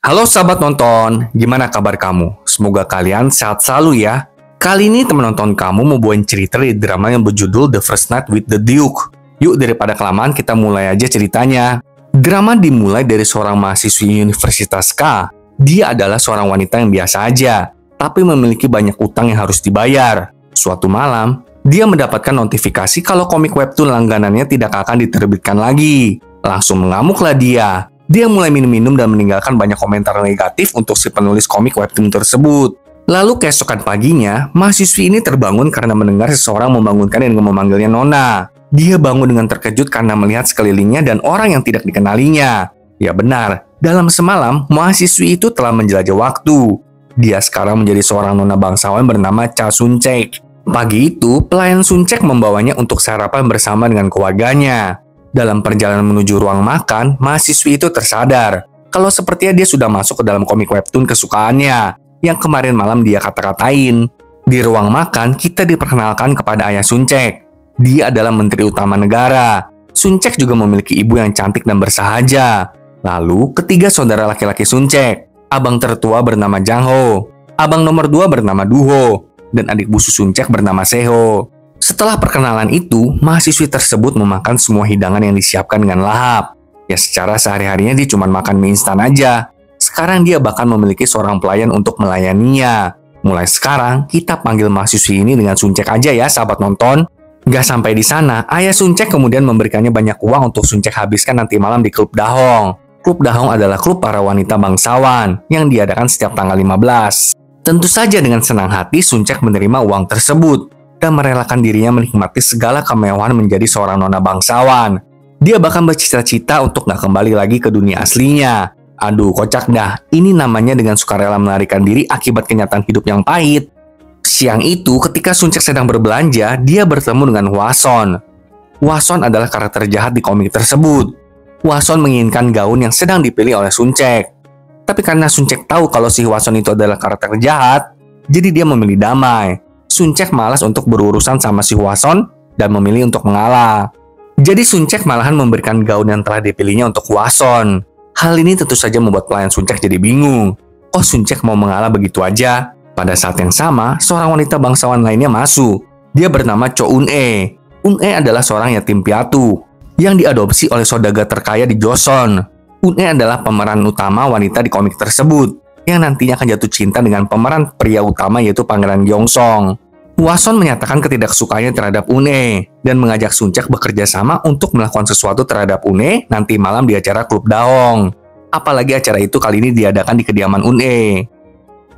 Halo sahabat nonton, gimana kabar kamu? Semoga kalian sehat selalu ya. Kali ini teman nonton kamu mau bawain cerita di drama yang berjudul The First Night with the Duke. Yuk daripada kelamaan kita mulai aja ceritanya. Drama dimulai dari seorang mahasiswi Universitas K. Dia adalah seorang wanita yang biasa aja, tapi memiliki banyak utang yang harus dibayar. Suatu malam, dia mendapatkan notifikasi kalau komik webtoon langganannya tidak akan diterbitkan lagi. Langsung mengamuklah dia. Dia mulai minum-minum dan meninggalkan banyak komentar negatif untuk si penulis komik webtoon tersebut. Lalu keesokan paginya, mahasiswi ini terbangun karena mendengar seseorang membangunkannya dengan memanggilnya Nona. Dia bangun dengan terkejut karena melihat sekelilingnya dan orang yang tidak dikenalinya. Ya benar, dalam semalam, mahasiswi itu telah menjelajah waktu. Dia sekarang menjadi seorang nona bangsawan bernama Cha Suncek. Pagi itu, pelayan Suncek membawanya untuk sarapan bersama dengan keluarganya. Dalam perjalanan menuju ruang makan, mahasiswi itu tersadar kalau sepertinya dia sudah masuk ke dalam komik webtoon kesukaannya yang kemarin malam dia kata-katain. Di ruang makan, kita diperkenalkan kepada ayah Suncek. Dia adalah menteri utama negara. Suncek juga memiliki ibu yang cantik dan bersahaja. Lalu, ketiga saudara laki-laki Suncek. Abang tertua bernama Jang Ho, abang nomor 2 bernama Duho, dan adik bungsu Suncek bernama Seho. Setelah perkenalan itu, mahasiswi tersebut memakan semua hidangan yang disiapkan dengan lahap. Ya secara sehari-harinya dia cuma makan mie instan aja. Sekarang dia bahkan memiliki seorang pelayan untuk melayaninya. Mulai sekarang, kita panggil mahasiswi ini dengan Suncek aja ya sahabat nonton. Gak sampai di sana, ayah Suncek kemudian memberikannya banyak uang untuk Suncek habiskan nanti malam di Klub Dahong. Klub Dahong adalah klub para wanita bangsawan yang diadakan setiap tanggal 15. Tentu saja dengan senang hati Suncek menerima uang tersebut dan merelakan dirinya menikmati segala kemewahan menjadi seorang nona bangsawan. Dia bahkan bercita-cita untuk gak kembali lagi ke dunia aslinya. Aduh, kocak dah. Ini namanya dengan sukarela melarikan diri akibat kenyataan hidup yang pahit. Siang itu, ketika Suncek sedang berbelanja, dia bertemu dengan Hwason. Hwason adalah karakter jahat di komik tersebut. Hwason menginginkan gaun yang sedang dipilih oleh Suncek. Tapi karena Suncek tahu kalau si Hwason itu adalah karakter jahat, jadi dia memilih damai. Suncek malas untuk berurusan sama si Hwason dan memilih untuk mengalah. Jadi Suncek malahan memberikan gaun yang telah dipilihnya untuk Hwason. Hal ini tentu saja membuat pelayan Suncek jadi bingung. Oh, Suncek mau mengalah begitu aja? Pada saat yang sama, seorang wanita bangsawan lainnya masuk. Dia bernama Cho Un-e. Un-e adalah seorang yatim piatu yang diadopsi oleh saudagar terkaya di Joseon. Un-e adalah pemeran utama wanita di komik tersebut yang nantinya akan jatuh cinta dengan pemeran pria utama yaitu Pangeran Gyeongsong. Hwason menyatakan ketidaksukaannya terhadap Un-e dan mengajak Suncek bekerja sama untuk melakukan sesuatu terhadap Un-e nanti malam di acara Klub Dahong. Apalagi acara itu kali ini diadakan di kediaman Un-e.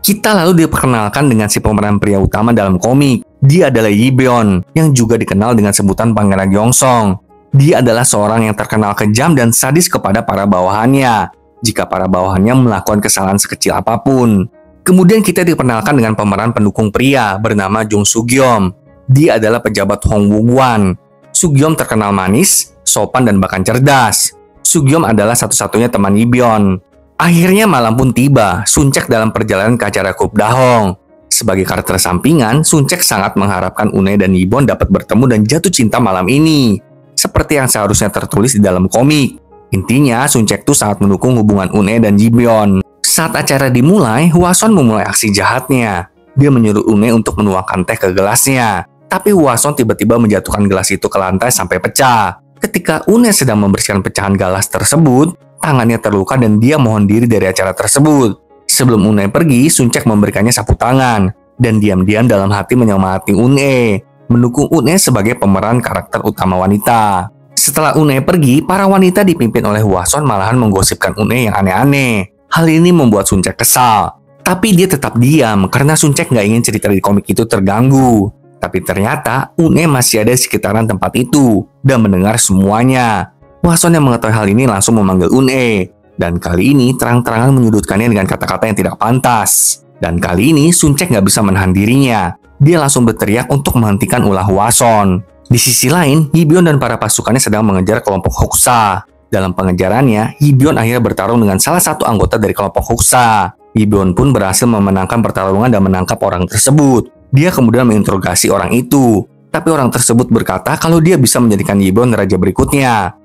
Kita lalu diperkenalkan dengan si pemeran pria utama dalam komik. Dia adalah Yi-beon yang juga dikenal dengan sebutan Pangeran Gyeongsong. Dia adalah seorang yang terkenal kejam dan sadis kepada para bawahannya jika para bawahannya melakukan kesalahan sekecil apapun. Kemudian kita diperkenalkan dengan pemeran pendukung pria bernama Jung Soo-gyeom. Dia adalah pejabat Hong Woo-gwan. Soo-gyeom terkenal manis, sopan dan bahkan cerdas. Soo-gyeom adalah satu-satunya teman Yi-beon. Akhirnya malam pun tiba, Suncek dalam perjalanan ke acara Klub Dahong. Sebagai karakter sampingan, Suncek sangat mengharapkan Une dan Yi-beon dapat bertemu dan jatuh cinta malam ini. Seperti yang seharusnya tertulis di dalam komik. Intinya, Suncek tuh sangat mendukung hubungan Une dan Yi-beon. Saat acara dimulai, Hwason memulai aksi jahatnya. Dia menyuruh Une untuk menuangkan teh ke gelasnya. Tapi Hwason tiba-tiba menjatuhkan gelas itu ke lantai sampai pecah. Ketika Une sedang membersihkan pecahan gelas tersebut, tangannya terluka dan dia mohon diri dari acara tersebut. Sebelum Une pergi, Suncek memberikannya sapu tangan. Dan diam-diam dalam hati menyemangati Une, mendukung Une sebagai pemeran karakter utama wanita. Setelah Une pergi, para wanita dipimpin oleh Hwason malahan menggosipkan Une yang aneh-aneh. Hal ini membuat Suncek kesal. Tapi dia tetap diam karena Suncek nggak ingin cerita di komik itu terganggu. Tapi ternyata Une masih ada di sekitaran tempat itu dan mendengar semuanya. Hwason yang mengetahui hal ini langsung memanggil Un-e. Dan kali ini terang-terangan menyudutkannya dengan kata-kata yang tidak pantas. Dan kali ini Suncek nggak bisa menahan dirinya. Dia langsung berteriak untuk menghentikan ulah Hwason. Di sisi lain, Yi-beon dan para pasukannya sedang mengejar kelompok Hokusa. Dalam pengejarannya, Yi-beon akhirnya bertarung dengan salah satu anggota dari kelompok Hokusa. Yi-beon pun berhasil memenangkan pertarungan dan menangkap orang tersebut. Dia kemudian menginterogasi orang itu. Tapi orang tersebut berkata kalau dia bisa menjadikan Yi-beon raja berikutnya.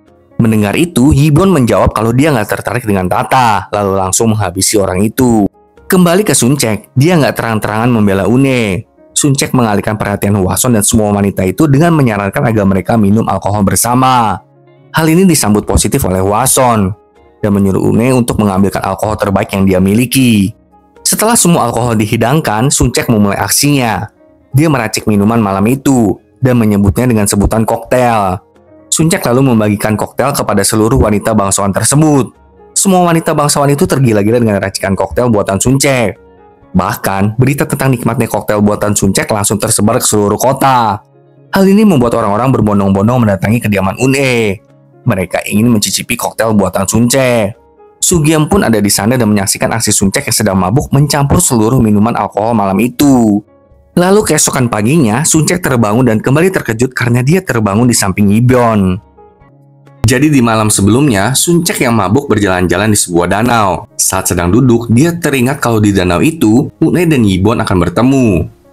Mendengar itu, Hibon menjawab kalau dia nggak tertarik dengan Tata, lalu langsung menghabisi orang itu. Kembali ke Suncek, dia nggak terang-terangan membela Une. Suncek mengalihkan perhatian Hwason dan semua wanita itu dengan menyarankan agar mereka minum alkohol bersama. Hal ini disambut positif oleh Hwason dan menyuruh Une untuk mengambilkan alkohol terbaik yang dia miliki. Setelah semua alkohol dihidangkan, Suncek memulai aksinya. Dia meracik minuman malam itu dan menyebutnya dengan sebutan koktail. Suncek lalu membagikan koktail kepada seluruh wanita bangsawan tersebut. Semua wanita bangsawan itu tergila-gila dengan racikan koktail buatan Suncek. Bahkan, berita tentang nikmatnya koktail buatan Suncek langsung tersebar ke seluruh kota. Hal ini membuat orang-orang berbondong-bondong mendatangi kediaman Une. Mereka ingin mencicipi koktail buatan Suncek. Sugiem pun ada di sana dan menyaksikan aksi Suncek yang sedang mabuk mencampur seluruh minuman alkohol malam itu. Lalu keesokan paginya, Suncek terbangun dan kembali terkejut karena dia terbangun di samping Hibon. Jadi di malam sebelumnya, Suncek yang mabuk berjalan-jalan di sebuah danau. Saat sedang duduk, dia teringat kalau di danau itu, Une dan Hibon akan bertemu.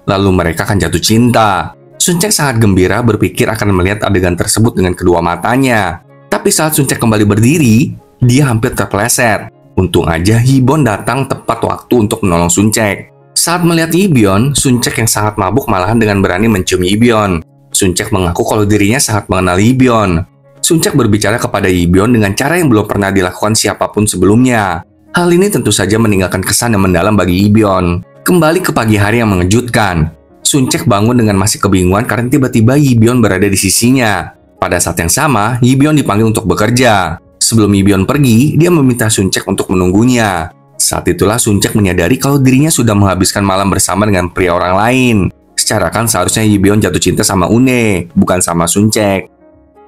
Lalu mereka akan jatuh cinta. Suncek sangat gembira berpikir akan melihat adegan tersebut dengan kedua matanya. Tapi saat Suncek kembali berdiri, dia hampir terpeleset. Untung aja Hibon datang tepat waktu untuk menolong Suncek. Saat melihat Hibon, Suncek yang sangat mabuk malahan dengan berani mencium Hibon. Suncek mengaku kalau dirinya sangat mengenal Hibon. Suncek berbicara kepada Hibon dengan cara yang belum pernah dilakukan siapapun sebelumnya. Hal ini tentu saja meninggalkan kesan yang mendalam bagi Hibon. Kembali ke pagi hari yang mengejutkan. Suncek bangun dengan masih kebingungan karena tiba-tiba Hibon berada di sisinya. Pada saat yang sama, Hibon dipanggil untuk bekerja. Sebelum Hibon pergi, dia meminta Suncek untuk menunggunya. Saat itulah Suncek menyadari kalau dirinya sudah menghabiskan malam bersama dengan pria orang lain. Secara kan seharusnya Hibon jatuh cinta sama Une, bukan sama Suncek.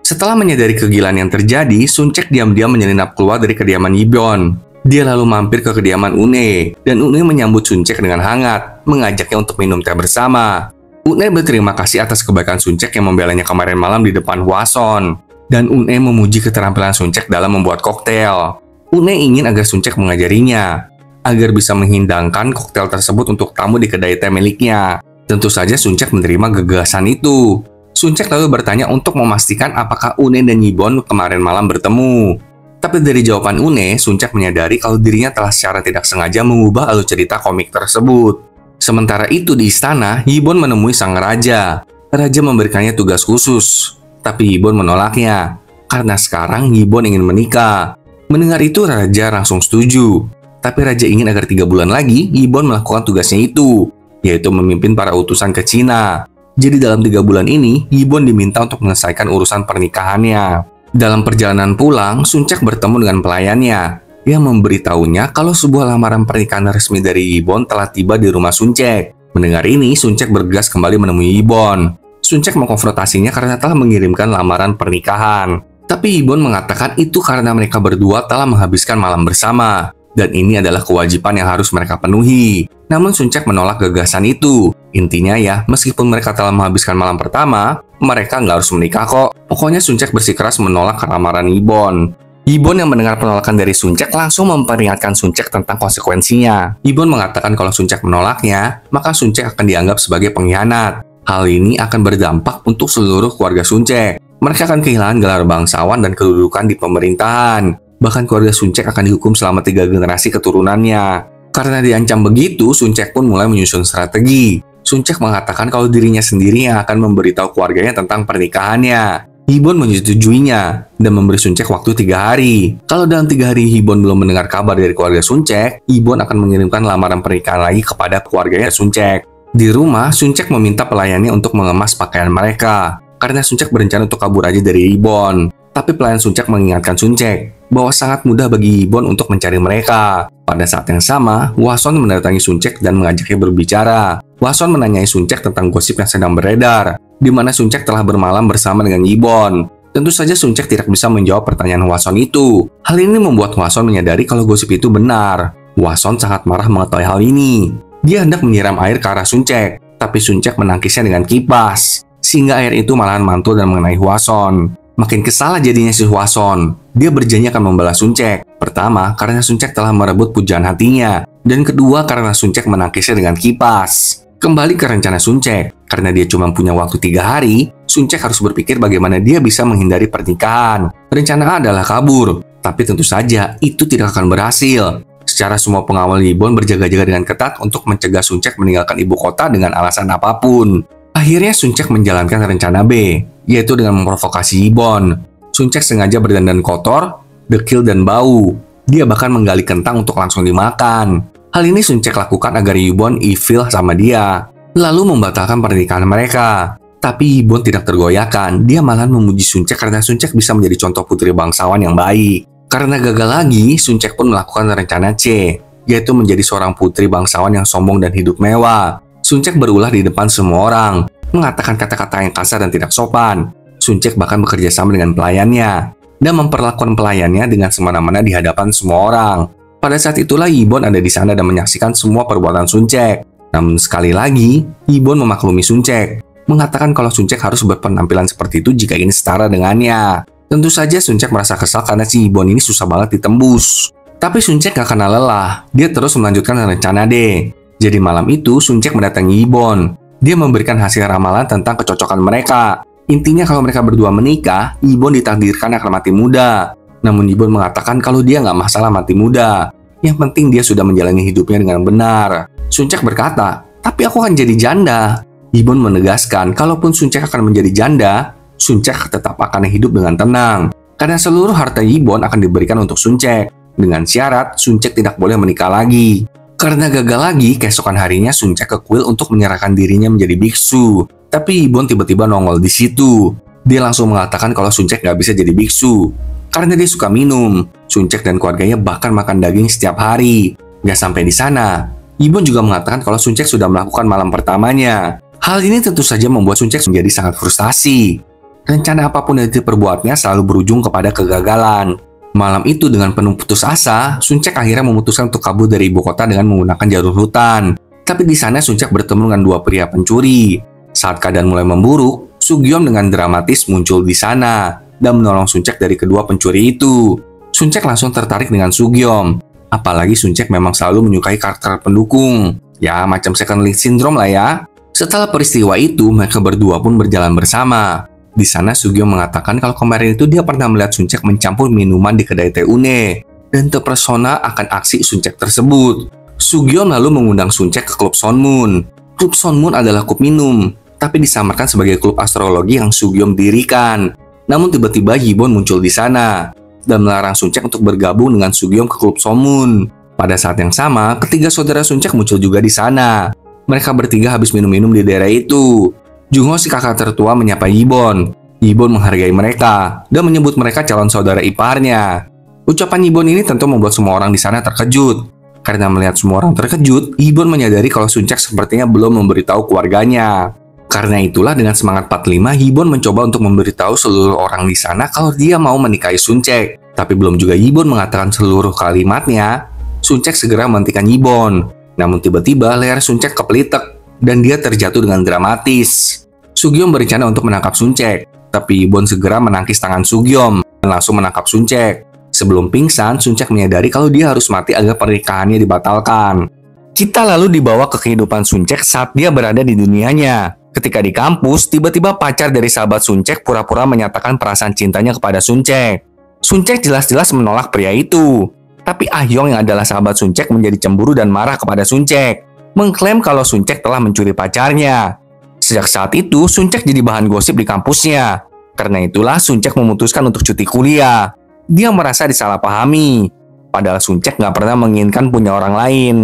Setelah menyadari kegilaan yang terjadi, Suncek diam-diam menyelinap keluar dari kediaman Hibon. Dia lalu mampir ke kediaman Une, dan Une menyambut Suncek dengan hangat, mengajaknya untuk minum teh bersama. Une berterima kasih atas kebaikan Suncek yang membelanya kemarin malam di depan Hwason. Dan Une memuji keterampilan Suncek dalam membuat koktail. Une ingin agar Suncek mengajarinya, agar bisa menghidangkan koktail tersebut untuk tamu di kedai teh miliknya. Tentu saja Suncek menerima gagasan itu. Suncek lalu bertanya untuk memastikan apakah Une dan Hibon kemarin malam bertemu. Tapi dari jawaban Une, Suncek menyadari kalau dirinya telah secara tidak sengaja mengubah alur cerita komik tersebut. Sementara itu di istana, Hibon menemui sang raja. Raja memberikannya tugas khusus, tapi Hibon menolaknya, karena sekarang Hibon ingin menikah. Mendengar itu, Raja langsung setuju. Tapi Raja ingin agar 3 bulan lagi, Hibon melakukan tugasnya itu, yaitu memimpin para utusan ke Cina. Jadi dalam 3 bulan ini, Hibon diminta untuk menyelesaikan urusan pernikahannya. Dalam perjalanan pulang, Suncek bertemu dengan pelayannya, yang memberitahunya kalau sebuah lamaran pernikahan resmi dari Hibon telah tiba di rumah Suncek. Mendengar ini, Suncek bergegas kembali menemui Hibon. Suncek mengkonfrontasinya karena telah mengirimkan lamaran pernikahan. Tapi Hibon mengatakan itu karena mereka berdua telah menghabiskan malam bersama, dan ini adalah kewajiban yang harus mereka penuhi. Namun Suncek menolak gagasan itu. Intinya ya, meskipun mereka telah menghabiskan malam pertama, mereka nggak harus menikah kok. Pokoknya Suncek bersikeras menolak lamaran Hibon. Hibon yang mendengar penolakan dari Suncek langsung memperingatkan Suncek tentang konsekuensinya. Hibon mengatakan kalau Suncek menolaknya, maka Suncek akan dianggap sebagai pengkhianat. Hal ini akan berdampak untuk seluruh keluarga Suncek. Mereka akan kehilangan gelar bangsawan dan kedudukan di pemerintahan. Bahkan keluarga Suncek akan dihukum selama 3 generasi keturunannya. Karena diancam begitu, Suncek pun mulai menyusun strategi. Suncek mengatakan kalau dirinya sendiri yang akan memberitahu keluarganya tentang pernikahannya. Hibon menyetujuinya dan memberi Suncek waktu 3 hari. Kalau dalam 3 hari Hibon belum mendengar kabar dari keluarga Suncek, Hibon akan mengirimkan lamaran pernikahan lagi kepada keluarganya Suncek. Di rumah, Suncek meminta pelayannya untuk mengemas pakaian mereka. Karena Suncek berencana untuk kabur aja dari Hibon. Tapi pelayan Suncek mengingatkan Suncek bahwa sangat mudah bagi Hibon untuk mencari mereka. Pada saat yang sama, Hwason mendatangi Suncek dan mengajaknya berbicara. Hwason menanyai Suncek tentang gosip yang sedang beredar, di mana Suncek telah bermalam bersama dengan Hibon. Tentu saja Suncek tidak bisa menjawab pertanyaan Hwason itu. Hal ini membuat Hwason menyadari kalau gosip itu benar. Hwason sangat marah mengetahui hal ini. Dia hendak menyiram air ke arah Suncek, tapi Suncek menangkisnya dengan kipas, sehingga air itu malahan mantul dan mengenai Hwason. Makin kesal jadinya si Hwason. Dia berjanji akan membalas Suncek. Pertama, karena Suncek telah merebut pujaan hatinya. Dan kedua, karena Suncek menangkisnya dengan kipas. Kembali ke rencana Suncek. Karena dia cuma punya waktu 3 hari, Suncek harus berpikir bagaimana dia bisa menghindari pernikahan. Rencana A adalah kabur, tapi tentu saja itu tidak akan berhasil. Secara semua pengawal Yibon berjaga-jaga dengan ketat untuk mencegah Suncek meninggalkan ibu kota dengan alasan apapun. Akhirnya Suncek menjalankan rencana B, yaitu dengan memprovokasi Yibon. Suncek sengaja berdandan kotor, dekil dan bau. Dia bahkan menggali kentang untuk langsung dimakan. Hal ini Suncek lakukan agar Yibon ilfil sama dia, lalu membatalkan pernikahan mereka. Tapi Yibon tidak tergoyahkan, dia malah memuji Suncek karena Suncek bisa menjadi contoh putri bangsawan yang baik. Karena gagal lagi, Suncek pun melakukan rencana C, yaitu menjadi seorang putri bangsawan yang sombong dan hidup mewah. Suncek berulah di depan semua orang, mengatakan kata-kata yang kasar dan tidak sopan. Suncek bahkan bekerja sama dengan pelayannya, dan memperlakukan pelayannya dengan semena-mena di hadapan semua orang. Pada saat itulah Yibon ada di sana dan menyaksikan semua perbuatan Suncek. Namun sekali lagi, Yibon memaklumi Suncek, mengatakan kalau Suncek harus berpenampilan seperti itu jika ingin setara dengannya. Tentu saja Suncek merasa kesal karena si Yibon ini susah banget ditembus. Tapi Suncek gak kenal lelah, dia terus melanjutkan rencana D. Jadi malam itu Suncek mendatangi Yibon. Dia memberikan hasil ramalan tentang kecocokan mereka. Intinya kalau mereka berdua menikah, Yibon ditakdirkan akan mati muda. Namun Yibon mengatakan kalau dia nggak masalah mati muda. Yang penting dia sudah menjalani hidupnya dengan benar. Suncek berkata, tapi aku akan jadi janda. Yibon menegaskan, kalaupun Suncek akan menjadi janda, Suncek tetap akan hidup dengan tenang. Karena seluruh harta Yibon akan diberikan untuk Suncek. Dengan syarat, Suncek tidak boleh menikah lagi. Karena gagal lagi, keesokan harinya Suncek ke kuil untuk menyerahkan dirinya menjadi biksu. Tapi Yibon tiba-tiba nongol di situ. Dia langsung mengatakan kalau Suncek nggak bisa jadi biksu. Karena dia suka minum, Suncek dan keluarganya bahkan makan daging setiap hari. Gak sampai di sana, Yibon juga mengatakan kalau Suncek sudah melakukan malam pertamanya. Hal ini tentu saja membuat Suncek menjadi sangat frustasi. Rencana apapun yang diperbuatnya selalu berujung kepada kegagalan. Malam itu dengan penuh putus asa, Suncek akhirnya memutuskan untuk kabur dari ibu kota dengan menggunakan jalur hutan. Tapi di sana Suncek bertemu dengan dua pria pencuri. Saat keadaan mulai memburuk, Sugyeom dengan dramatis muncul di sana dan menolong Suncek dari kedua pencuri itu. Suncek langsung tertarik dengan Sugyeom. Apalagi Suncek memang selalu menyukai karakter pendukung. Ya, macam second lead syndrome lah ya. Setelah peristiwa itu, mereka berdua pun berjalan bersama. Di sana Sugyeom mengatakan kalau kemarin itu dia pernah melihat Suncek mencampur minuman di kedai teh une dan terpesona akan aksi Suncek tersebut. Sugyeom lalu mengundang Suncek ke klub Sonmun. Klub Sonmun adalah klub minum, tapi disamarkan sebagai klub astrologi yang Sugyeom dirikan. Namun tiba-tiba Yibon muncul di sana dan melarang Suncek untuk bergabung dengan Sugyeom ke klub Sonmun. Pada saat yang sama, ketiga saudara Suncek muncul juga di sana. Mereka bertiga habis minum-minum di daerah itu. Jungho si kakak tertua menyapa Yibon. Yibon menghargai mereka dan menyebut mereka calon saudara iparnya. Ucapan Yibon ini tentu membuat semua orang di sana terkejut. Karena melihat semua orang terkejut, Yibon menyadari kalau Suncek sepertinya belum memberitahu keluarganya. Karena itulah dengan semangat 45, Yibon mencoba untuk memberitahu seluruh orang di sana kalau dia mau menikahi Suncek. Tapi belum juga Yibon mengatakan seluruh kalimatnya, Suncek segera menghentikan Yibon. Namun tiba-tiba leher Suncek kepelitek dan dia terjatuh dengan dramatis. Sugyeom berencana untuk menangkap Suncek, tapi Yibon segera menangkis tangan Sugyeom dan langsung menangkap Suncek. Sebelum pingsan, Suncek menyadari kalau dia harus mati agar pernikahannya dibatalkan. Kita lalu dibawa ke kehidupan Suncek saat dia berada di dunianya. Ketika di kampus, tiba-tiba pacar dari sahabat Suncek pura-pura menyatakan perasaan cintanya kepada Suncek. Suncek jelas-jelas menolak pria itu. Tapi Ahyong yang adalah sahabat Suncek menjadi cemburu dan marah kepada Suncek, mengklaim kalau Suncek telah mencuri pacarnya. Sejak saat itu, Suncek jadi bahan gosip di kampusnya. Karena itulah Suncek memutuskan untuk cuti kuliah. Dia merasa disalahpahami, padahal Suncek nggak pernah menginginkan punya orang lain.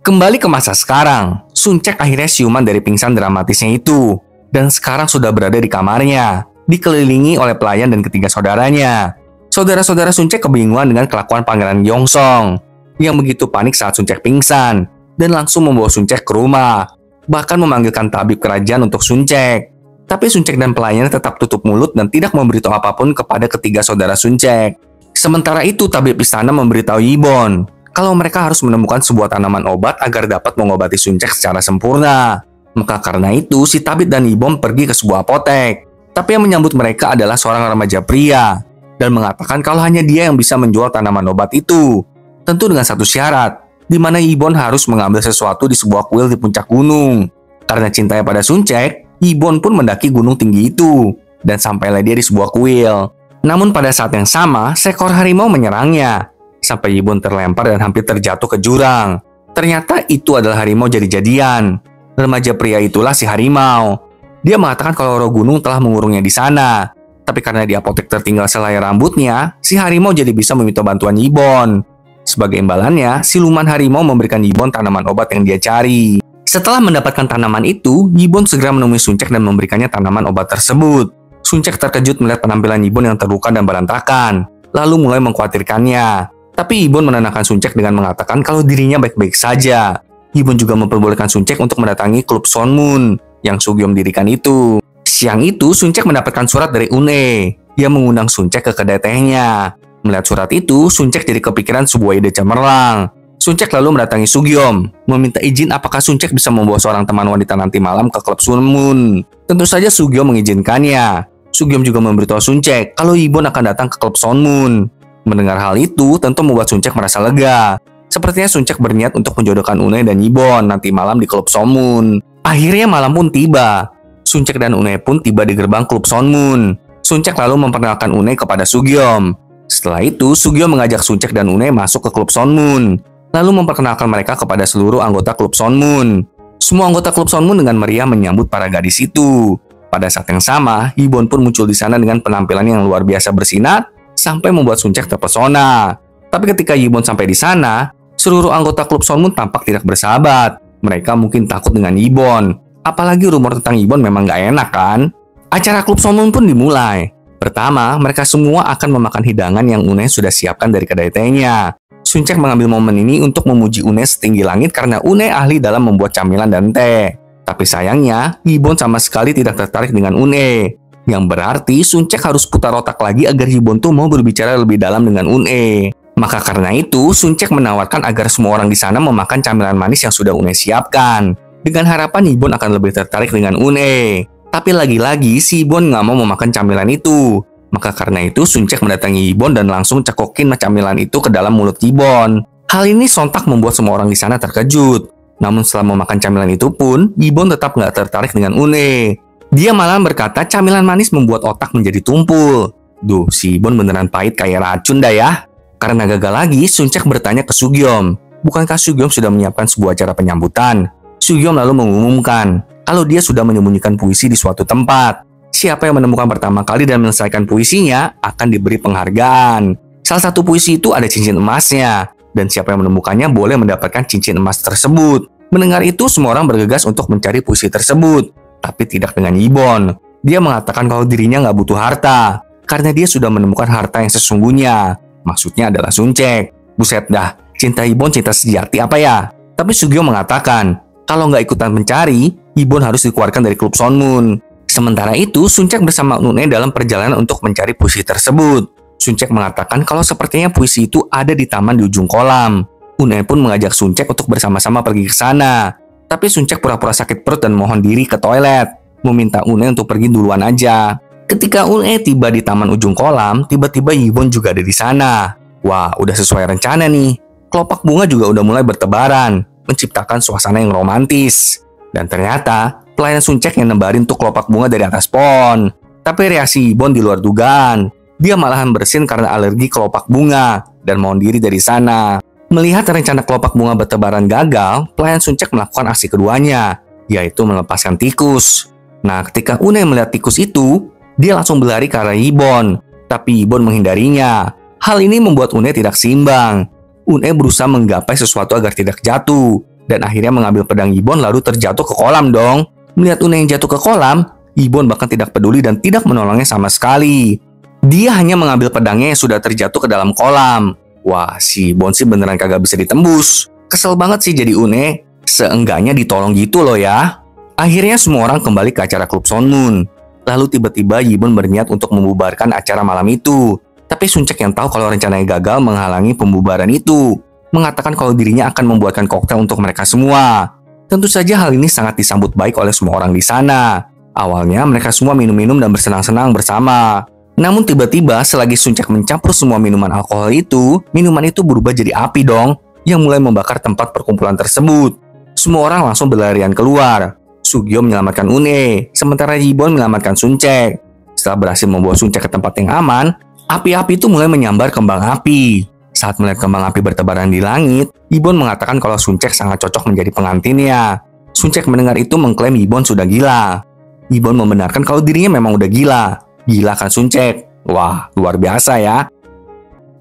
Kembali ke masa sekarang, Suncek akhirnya siuman dari pingsan dramatisnya itu, dan sekarang sudah berada di kamarnya, dikelilingi oleh pelayan dan ketiga saudaranya. Saudara-saudara Suncek kebingungan dengan kelakuan Pangeran Gyeongsong, yang begitu panik saat Suncek pingsan, dan langsung membawa Suncek ke rumah, bahkan memanggilkan tabib kerajaan untuk Suncek. Tapi Suncek dan pelayannya tetap tutup mulut dan tidak memberitahu apapun kepada ketiga saudara Suncek. Sementara itu, tabib istana memberitahu Yibon kalau mereka harus menemukan sebuah tanaman obat agar dapat mengobati Suncek secara sempurna. Maka karena itu, si tabib dan Yibon pergi ke sebuah apotek. Tapi yang menyambut mereka adalah seorang remaja pria, dan mengatakan kalau hanya dia yang bisa menjual tanaman obat itu. Tentu dengan satu syarat, di mana Yibon harus mengambil sesuatu di sebuah kuil di puncak gunung. Karena cintanya pada Suncek, Yibon pun mendaki gunung tinggi itu, dan sampailah dia di sebuah kuil. Namun pada saat yang sama, seekor harimau menyerangnya, sampai Yibon terlempar dan hampir terjatuh ke jurang. Ternyata itu adalah harimau jadi-jadian. Remaja pria itulah si harimau. Dia mengatakan kalau roh gunung telah mengurungnya di sana. Tapi karena di apotek tertinggal selai rambutnya, si harimau jadi bisa meminta bantuan Yibon. Sebagai imbalannya, siluman harimau memberikan Yibon tanaman obat yang dia cari. Setelah mendapatkan tanaman itu, Yibon segera menemui Suncek dan memberikannya tanaman obat tersebut. Suncek terkejut melihat penampilan Yibon yang terluka dan berantakan, lalu mulai mengkhawatirkannya. Tapi Yibon menenangkan Suncek dengan mengatakan kalau dirinya baik-baik saja. Yibon juga memperbolehkan Suncek untuk mendatangi klub Sonmun yang Sugyeom dirikan itu. Siang itu, Suncek mendapatkan surat dari Une. Dia mengundang Suncek ke kedai tehnya. Melihat surat itu, Suncek jadi kepikiran sebuah ide cemerlang. Suncek lalu mendatangi Sugyeom, meminta izin apakah Suncek bisa membawa seorang teman wanita nanti malam ke klub Sunmun. Tentu saja Sugyeom mengizinkannya. Sugyeom juga memberitahu Suncek kalau Yibon akan datang ke klub Sonmun. Mendengar hal itu, tentu membuat Suncek merasa lega. Sepertinya Suncek berniat untuk menjodohkan Une dan Yibon nanti malam di klub Sonmun. Akhirnya malam pun tiba. Suncek dan Une pun tiba di gerbang klub Sonmun. Suncek lalu memperkenalkan Une kepada Sugyeom. Setelah itu, Sugyeom mengajak Suncek dan Une masuk ke klub Sonmun, lalu memperkenalkan mereka kepada seluruh anggota klub Sonmun. Semua anggota klub Sonmun dengan meriah menyambut para gadis itu. Pada saat yang sama, Yibon pun muncul di sana dengan penampilan yang luar biasa bersinar sampai membuat Suncek terpesona. Tapi ketika Yibon sampai di sana, seluruh anggota klub Sonmun tampak tidak bersahabat. Mereka mungkin takut dengan Yibon. Apalagi rumor tentang Yibon memang gak enak kan? Acara klub Sonmun pun dimulai. Pertama, mereka semua akan memakan hidangan yang Une sudah siapkan dari kedai tehnya. Suncek mengambil momen ini untuk memuji Une setinggi langit karena Une ahli dalam membuat camilan dan teh. Tapi sayangnya, Yibon sama sekali tidak tertarik dengan Une. Yang berarti Suncek harus putar otak lagi agar Yibon tuh mau berbicara lebih dalam dengan Une. Maka karena itu, Suncek menawarkan agar semua orang di sana memakan camilan manis yang sudah Une siapkan. Dengan harapan Yibon akan lebih tertarik dengan Une. Tapi lagi-lagi si Yibon nggak mau memakan camilan itu. Maka karena itu Suncek mendatangi Yibon dan langsung cekokin camilan itu ke dalam mulut Yibon. Hal ini sontak membuat semua orang di sana terkejut. Namun setelah memakan camilan itu pun, Yibon tetap nggak tertarik dengan Une. Dia malah berkata camilan manis membuat otak menjadi tumpul. Duh, si Yibon beneran pahit kayak racun dah ya. Karena gagal lagi, Suncek bertanya ke Sugyeom. Bukankah Sugyeom sudah menyiapkan sebuah acara penyambutan? Sugyeom lalu mengumumkan kalau dia sudah menyembunyikan puisi di suatu tempat. Siapa yang menemukan pertama kali dan menyelesaikan puisinya akan diberi penghargaan. Salah satu puisi itu ada cincin emasnya. Dan siapa yang menemukannya boleh mendapatkan cincin emas tersebut. Mendengar itu, semua orang bergegas untuk mencari puisi tersebut. Tapi tidak dengan Yibon. Dia mengatakan kalau dirinya nggak butuh harta. Karena dia sudah menemukan harta yang sesungguhnya. Maksudnya adalah Suncek. Buset dah, cinta Yibon cinta sejati apa ya? Tapi Sugyeom mengatakan, kalau nggak ikutan mencari, Yibon harus dikeluarkan dari klub Sonmun. Sementara itu, Suncek bersama Une dalam perjalanan untuk mencari puisi tersebut. Suncek mengatakan kalau sepertinya puisi itu ada di taman di ujung kolam. Une pun mengajak Suncek untuk bersama-sama pergi ke sana. Tapi Suncek pura-pura sakit perut dan mohon diri ke toilet, meminta Une untuk pergi duluan aja. Ketika Une tiba di taman ujung kolam, tiba-tiba Yibon juga ada di sana. Wah, udah sesuai rencana nih. Kelopak bunga juga udah mulai bertebaran, menciptakan suasana yang romantis. Dan ternyata, pelayan Suncek yang nembarin tuh kelopak bunga dari atas pohon. Tapi reaksi Yibon di luar dugaan. Dia malahan bersin karena alergi kelopak bunga dan mohon diri dari sana. Melihat rencana kelopak bunga bertebaran gagal, pelayan Suncek melakukan aksi keduanya, yaitu melepaskan tikus. Nah, ketika Une melihat tikus itu, dia langsung berlari ke arah Yibon. Tapi Yibon menghindarinya. Hal ini membuat Une tidak seimbang. Une berusaha menggapai sesuatu agar tidak jatuh, dan akhirnya mengambil pedang Yibon lalu terjatuh ke kolam dong. Melihat Une yang jatuh ke kolam, Yibon bahkan tidak peduli dan tidak menolongnya sama sekali. Dia hanya mengambil pedangnya yang sudah terjatuh ke dalam kolam. Wah, si Yibon sih beneran kagak bisa ditembus. Kesel banget sih jadi Une. Seenggaknya ditolong gitu loh ya. Akhirnya semua orang kembali ke acara klub Sonmun. Lalu tiba-tiba Yibon berniat untuk membubarkan acara malam itu. Tapi Suncek yang tahu kalau rencananya gagal menghalangi pembubaran itu. Mengatakan kalau dirinya akan membuatkan koktail untuk mereka semua. Tentu saja hal ini sangat disambut baik oleh semua orang di sana. Awalnya mereka semua minum-minum dan bersenang-senang bersama. Namun tiba-tiba selagi Suncek mencampur semua minuman alkohol itu, minuman itu berubah jadi api dong, yang mulai membakar tempat perkumpulan tersebut. Semua orang langsung berlarian keluar. Sugyo menyelamatkan Une, sementara Yibon menyelamatkan Suncek. Setelah berhasil membawa Suncek ke tempat yang aman, api-api itu mulai menyambar kembang api. Saat melihat kembang api bertebaran di langit, Yibon mengatakan kalau Suncek sangat cocok menjadi pengantinnya. Suncek mendengar itu mengklaim Yibon sudah gila. Yibon membenarkan kalau dirinya memang udah gila. Gila kan Suncek? Wah, luar biasa ya.